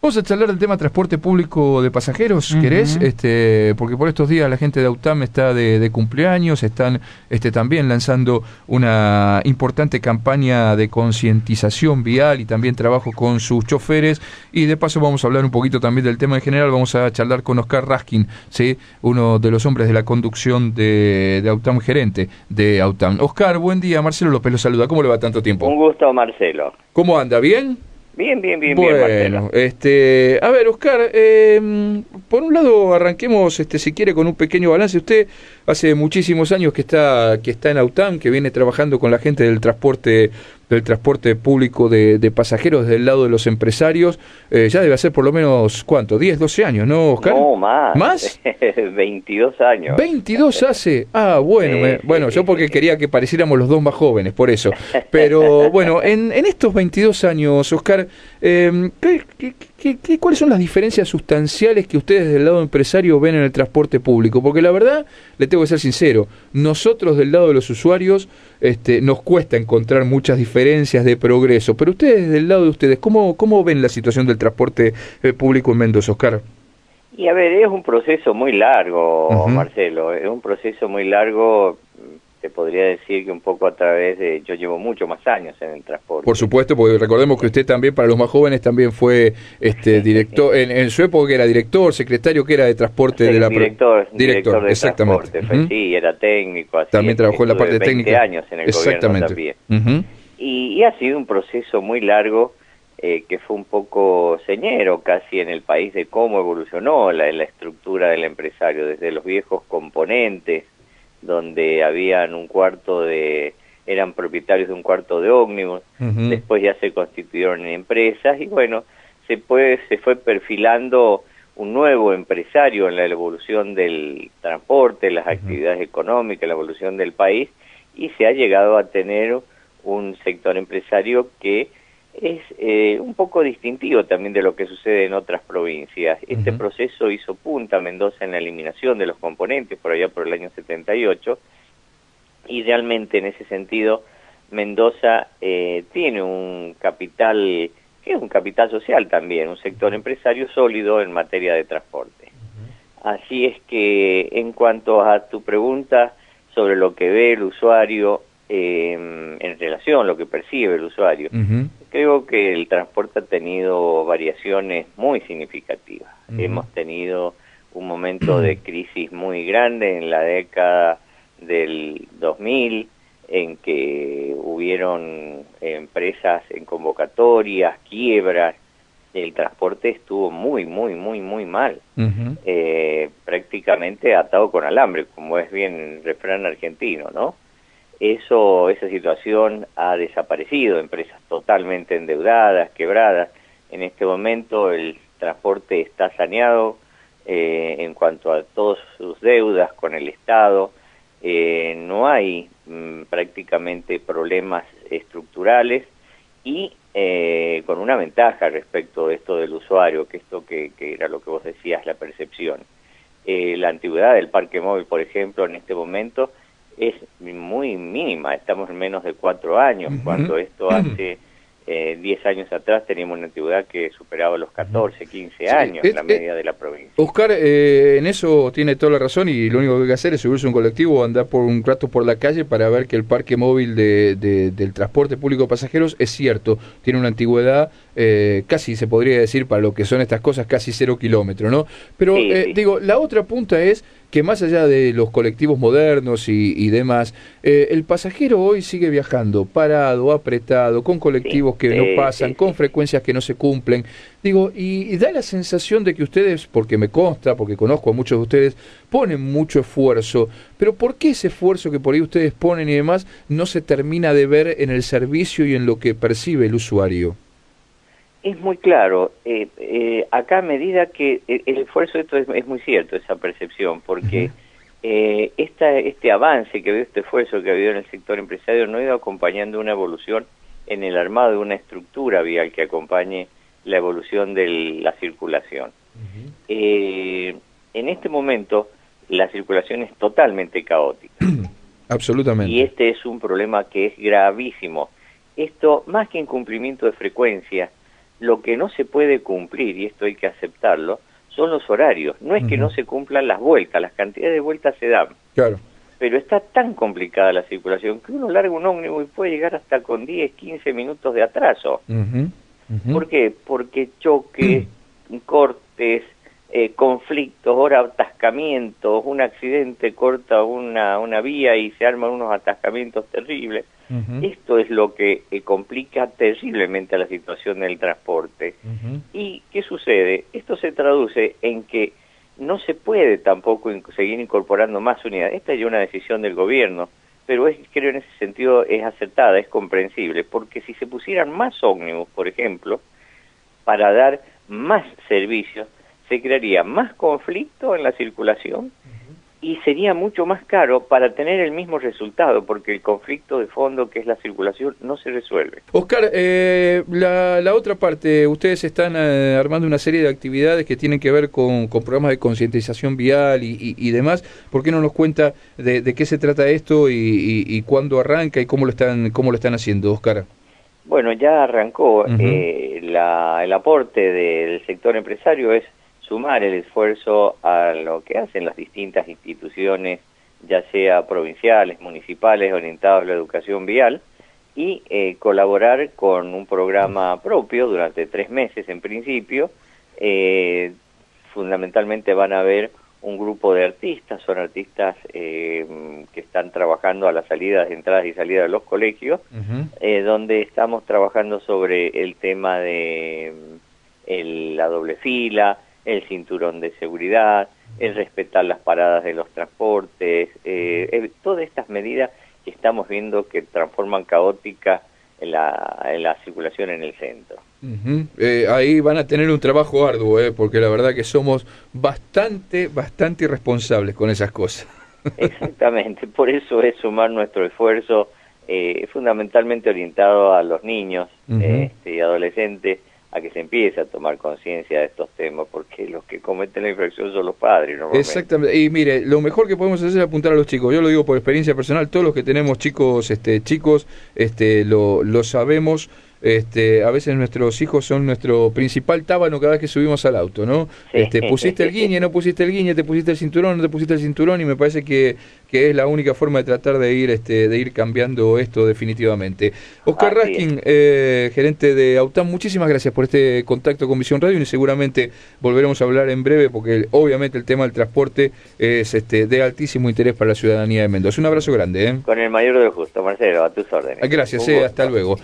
Vamos a charlar del tema transporte público de pasajeros, ¿querés? Porque por estos días la gente de AUTAM está de cumpleaños, están también lanzando una importante campaña de concientización vial y también trabajo con sus choferes, y de paso vamos a hablar un poquito también del tema en general. Vamos a charlar con Oscar Raskin, ¿sí? Uno de los hombres de la conducción de AUTAM, gerente de AUTAM. Oscar, buen día, Marcelo López lo saluda. ¿Cómo le va tanto tiempo? Un gusto, Marcelo. ¿Cómo anda? ¿Bien? Bien, Bueno, Marcelo. A ver, Oscar, por un lado arranquemos, si quiere, con un pequeño balance. Usted hace muchísimos años que está en AUTAM, que viene trabajando con la gente del transporte público de pasajeros del lado de los empresarios. Ya debe hacer por lo menos, ¿cuánto? 10, 12 años, ¿no, Oscar? No, más. ¿Más? 22 años. 22 hace. Ah, bueno, yo porque quería que pareciéramos los dos más jóvenes, por eso. Pero bueno, en estos 22 años, Oscar, ¿cuáles son las diferencias sustanciales que ustedes del lado empresario ven en el transporte público? Porque la verdad, le tengo que ser sincero, nosotros del lado de los usuarios nos cuesta encontrar muchas diferencias de progreso, pero ustedes del lado de ustedes, ¿cómo ven la situación del transporte público en Mendoza, Oscar? Y a ver, es un proceso muy largo, Marcelo, es un proceso muy largo. Te podría decir que un poco a través de... Yo llevo mucho más años en el transporte. Por supuesto, porque recordemos que usted también, para los más jóvenes, también fue director, en su época era director, secretario, que era de transporte de la... Director de exactamente. Transporte, sí, era técnico. Así también trabajó en la parte 20 técnica. Años en el gobierno también. Y ha sido un proceso muy largo, que fue un poco señero casi en el país de cómo evolucionó la estructura del empresario, desde los viejos componentes, donde habían eran propietarios de un cuarto de ómnibus, después ya se constituyeron en empresas, y bueno, se fue perfilando un nuevo empresario en la evolución del transporte, las actividades económicas, la evolución del país, y se ha llegado a tener un sector empresario que es un poco distintivo también de lo que sucede en otras provincias. Este proceso hizo punta a Mendoza en la eliminación de los componentes por allá por el año 78, y realmente en ese sentido Mendoza tiene un capital, que es un capital social también, un sector empresario sólido en materia de transporte. Así es que en cuanto a tu pregunta sobre lo que ve el usuario, en relación a lo que percibe el usuario, creo que el transporte ha tenido variaciones muy significativas. Hemos tenido un momento de crisis muy grande en la década del 2000, en que hubieron empresas en convocatorias, quiebras. El transporte estuvo muy mal, prácticamente atado con alambre, como es bien el refrán argentino, ¿no? Esa situación ha desaparecido, empresas totalmente endeudadas, quebradas. En este momento el transporte está saneado en cuanto a todas sus deudas con el Estado. No hay prácticamente problemas estructurales, y con una ventaja respecto de esto del usuario, que era lo que vos decías, la percepción. La antigüedad del parque móvil, por ejemplo, en este momento es muy mínima, estamos en menos de 4 años, cuando esto hace 10 años atrás teníamos una antigüedad que superaba los 14, 15 años, la media de la provincia. Oscar, en eso tiene toda la razón, y lo único que hay que hacer es subirse a un colectivo o andar por un rato por la calle para ver que el parque móvil del transporte público de pasajeros es cierto, tiene una antigüedad casi, se podría decir, para lo que son estas cosas, casi 0 kilómetros, ¿no? Pero digo, la otra punta es que más allá de los colectivos modernos y demás, el pasajero hoy sigue viajando parado, apretado, con colectivos que no pasan, con frecuencias que no se cumplen. Digo, y da la sensación de que ustedes, porque me consta, porque conozco a muchos de ustedes, ponen mucho esfuerzo, pero ¿por qué ese esfuerzo que por ahí ustedes ponen y demás no se termina de ver en el servicio y en lo que percibe el usuario? Es muy claro, acá a medida que el esfuerzo, esto es muy cierto, esa percepción, porque este avance que ha habido, este esfuerzo que ha habido en el sector empresario, no ha ido acompañando una evolución en el armado de una estructura vial que acompañe la evolución de la circulación. En este momento la circulación es totalmente caótica. Absolutamente. Y este es un problema que es gravísimo. Esto, más que incumplimiento de frecuencia, Lo que no se puede cumplir, y esto hay que aceptarlo, son los horarios. No es que no se cumplan las vueltas, las cantidades de vueltas se dan. Claro. Pero está tan complicada la circulación que uno larga un ómnibus y puede llegar hasta con 10, 15 minutos de atraso. ¿Por qué? Porque choques, cortes, conflictos, ahora atascamientos, un accidente corta una vía y se arman unos atascamientos terribles. Esto es lo que complica terriblemente la situación del transporte. ¿Y qué sucede? Esto se traduce en que no se puede tampoco seguir incorporando más unidades. Esta es ya una decisión del gobierno, pero creo en ese sentido es acertada, es comprensible, porque si se pusieran más ómnibus, por ejemplo, para dar más servicios, se crearía más conflicto en la circulación y sería mucho más caro para tener el mismo resultado, porque el conflicto de fondo, que es la circulación, no se resuelve. Oscar, la otra parte, ustedes están armando una serie de actividades que tienen que ver con programas de concientización vial y demás. ¿Por qué no nos cuenta de qué se trata esto y cuándo arranca y cómo lo están haciendo, Oscar? Bueno, ya arrancó. El aporte del sector empresario es sumar el esfuerzo a lo que hacen las distintas instituciones, ya sea provinciales, municipales, orientados a la educación vial, y colaborar con un programa propio durante 3 meses en principio. Fundamentalmente van a haber un grupo de artistas, son artistas que están trabajando a las salidas, entradas y salidas de los colegios, donde estamos trabajando sobre el tema de la doble fila, el cinturón de seguridad, el respetar las paradas de los transportes, todas estas medidas que estamos viendo que transforman caótica la circulación en el centro. Ahí van a tener un trabajo arduo, porque la verdad que somos bastante irresponsables con esas cosas. Exactamente, por eso es sumar nuestro esfuerzo, fundamentalmente orientado a los niños y adolescentes, a que se empiece a tomar conciencia de estos temas, porque los que cometen la infracción son los padres normalmente. Exactamente, y mire, lo mejor que podemos hacer es apuntar a los chicos. Yo lo digo por experiencia personal, todos los que tenemos chicos, lo sabemos. A veces nuestros hijos son nuestro principal tábano cada vez que subimos al auto, ¿no? Sí. Pusiste el guiñe, no pusiste el guiñe, te pusiste el cinturón, no te pusiste el cinturón, y me parece que es la única forma de tratar de ir cambiando esto definitivamente. Oscar Raskin, gerente de Autam, muchísimas gracias por este contacto con Visión Radio, y seguramente volveremos a hablar en breve, porque obviamente el tema del transporte es de altísimo interés para la ciudadanía de Mendoza. Un abrazo grande. Con el mayor de los gustos, Marcelo, a tus órdenes. Gracias, hasta luego.